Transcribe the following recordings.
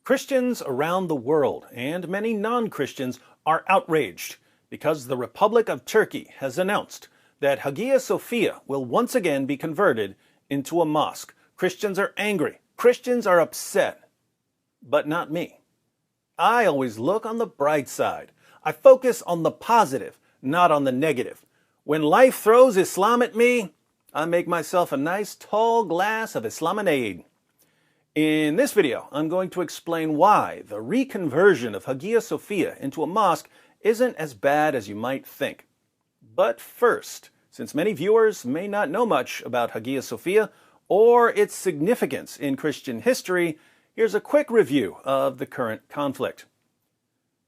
Christians around the world and many non-Christians are outraged because the Republic of Turkey has announced that Hagia Sophia will once again be converted into a mosque. Christians are angry. Christians are upset. But not me. I always look on the bright side. I focus on the positive, not on the negative. When life throws Islam at me, I make myself a nice tall glass of Islaminade. In this video, I'm going to explain why the reconversion of Hagia Sophia into a mosque isn't as bad as you might think. But first, since many viewers may not know much about Hagia Sophia or its significance in Christian history, here's a quick review of the current conflict.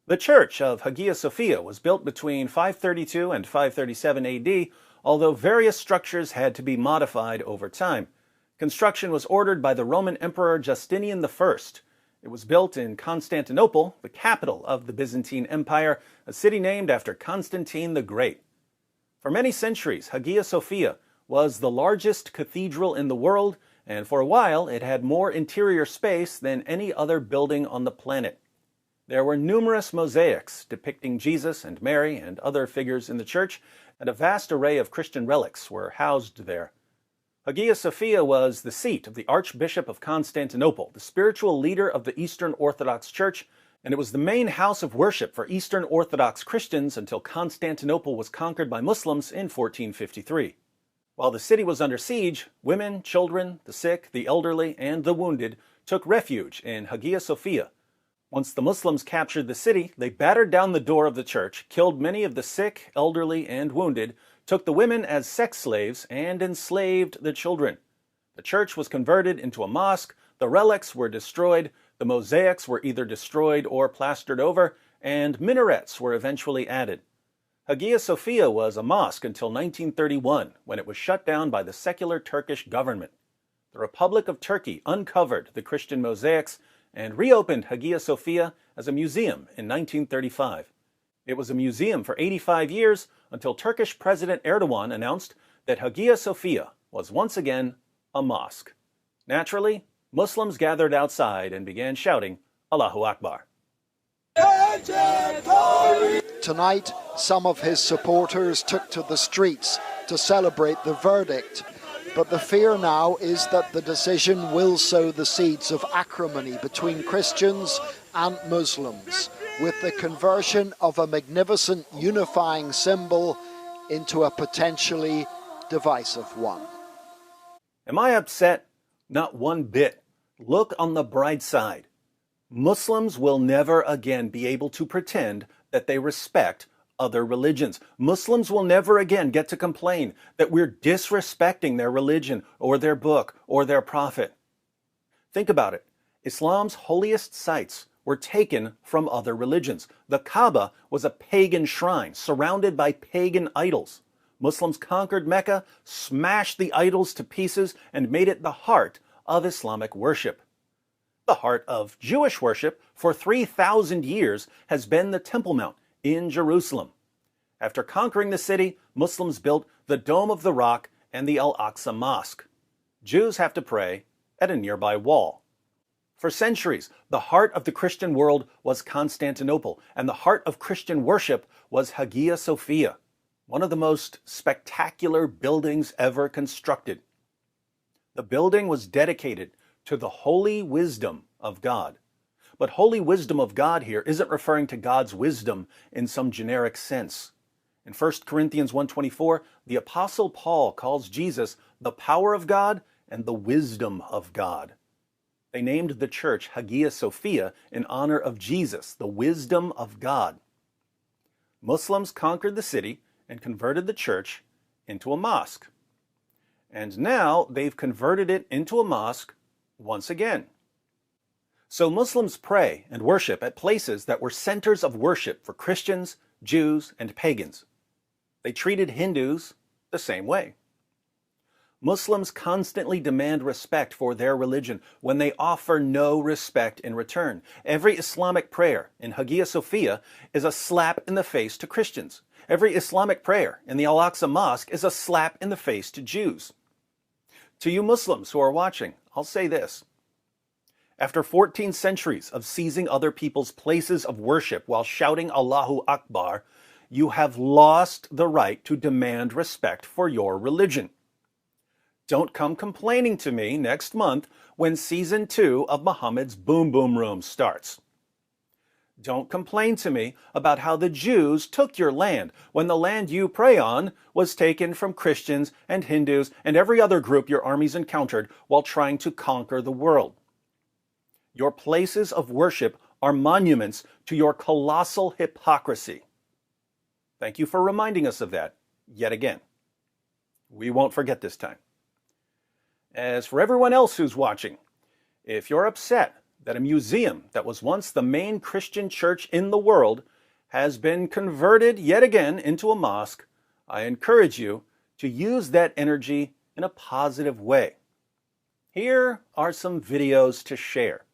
The Church of Hagia Sophia was built between 532 and 537 AD, although various structures had to be modified over time. Construction was ordered by the Roman Emperor Justinian I. It was built in Constantinople, the capital of the Byzantine Empire, a city named after Constantine the Great. For many centuries, Hagia Sophia was the largest cathedral in the world, and for a while it had more interior space than any other building on the planet. There were numerous mosaics depicting Jesus and Mary and other figures in the church, and a vast array of Christian relics were housed there. Hagia Sophia was the seat of the Archbishop of Constantinople, the spiritual leader of the Eastern Orthodox Church, and it was the main house of worship for Eastern Orthodox Christians until Constantinople was conquered by Muslims in 1453. While the city was under siege, women, children, the sick, the elderly, and the wounded took refuge in Hagia Sophia. Once the Muslims captured the city, they battered down the door of the church, killed many of the sick, elderly, and wounded, took the women as sex slaves, and enslaved the children. The church was converted into a mosque, the relics were destroyed, the mosaics were either destroyed or plastered over, and minarets were eventually added. Hagia Sophia was a mosque until 1931, when it was shut down by the secular Turkish government. The Republic of Turkey uncovered the Christian mosaics and reopened Hagia Sophia as a museum in 1935. It was a museum for 85 years until Turkish President Erdogan announced that Hagia Sophia was once again a mosque. Naturally, Muslims gathered outside and began shouting, Allahu Akbar. Tonight, some of his supporters took to the streets to celebrate the verdict. But the fear now is that the decision will sow the seeds of acrimony between Christians and Muslims, with the conversion of a magnificent unifying symbol into a potentially divisive one. Am I upset? Not one bit. Look on the bright side. Muslims will never again be able to pretend that they respect other religions. Muslims will never again get to complain that we're disrespecting their religion or their book or their prophet. Think about it. Islam's holiest sites were taken from other religions. The Kaaba was a pagan shrine surrounded by pagan idols. Muslims conquered Mecca, smashed the idols to pieces, and made it the heart of Islamic worship. The heart of Jewish worship for 3,000 years has been the Temple Mount in Jerusalem. After conquering the city, Muslims built the Dome of the Rock and the Al-Aqsa Mosque. Jews have to pray at a nearby wall. For centuries, the heart of the Christian world was Constantinople, and the heart of Christian worship was Hagia Sophia, one of the most spectacular buildings ever constructed. The building was dedicated to the holy wisdom of God. But holy wisdom of God here isn't referring to God's wisdom in some generic sense. In 1 Corinthians 1:24, the Apostle Paul calls Jesus the power of God and the wisdom of God. They named the church Hagia Sophia in honor of Jesus, the wisdom of God. Muslims conquered the city and converted the church into a mosque. And now they've converted it into a mosque once again. So Muslims pray and worship at places that were centers of worship for Christians, Jews, and pagans. They treated Hindus the same way. Muslims constantly demand respect for their religion when they offer no respect in return. Every Islamic prayer in Hagia Sophia is a slap in the face to Christians. Every Islamic prayer in the Al-Aqsa Mosque is a slap in the face to Jews. To you Muslims who are watching, I'll say this. After 14 centuries of seizing other people's places of worship while shouting Allahu Akbar, you have lost the right to demand respect for your religion. Don't come complaining to me next month when season 2 of Muhammad's Boom Boom Room starts. Don't complain to me about how the Jews took your land when the land you pray on was taken from Christians and Hindus and every other group your armies encountered while trying to conquer the world. Your places of worship are monuments to your colossal hypocrisy. Thank you for reminding us of that yet again. We won't forget this time. As for everyone else who's watching, if you're upset that a museum that was once the main Christian church in the world has been converted yet again into a mosque, I encourage you to use that energy in a positive way. Here are some videos to share.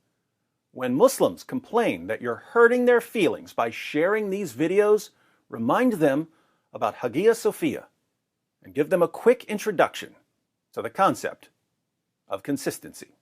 When Muslims complain that you're hurting their feelings by sharing these videos, remind them about Hagia Sophia and give them a quick introduction to the concept of consistency.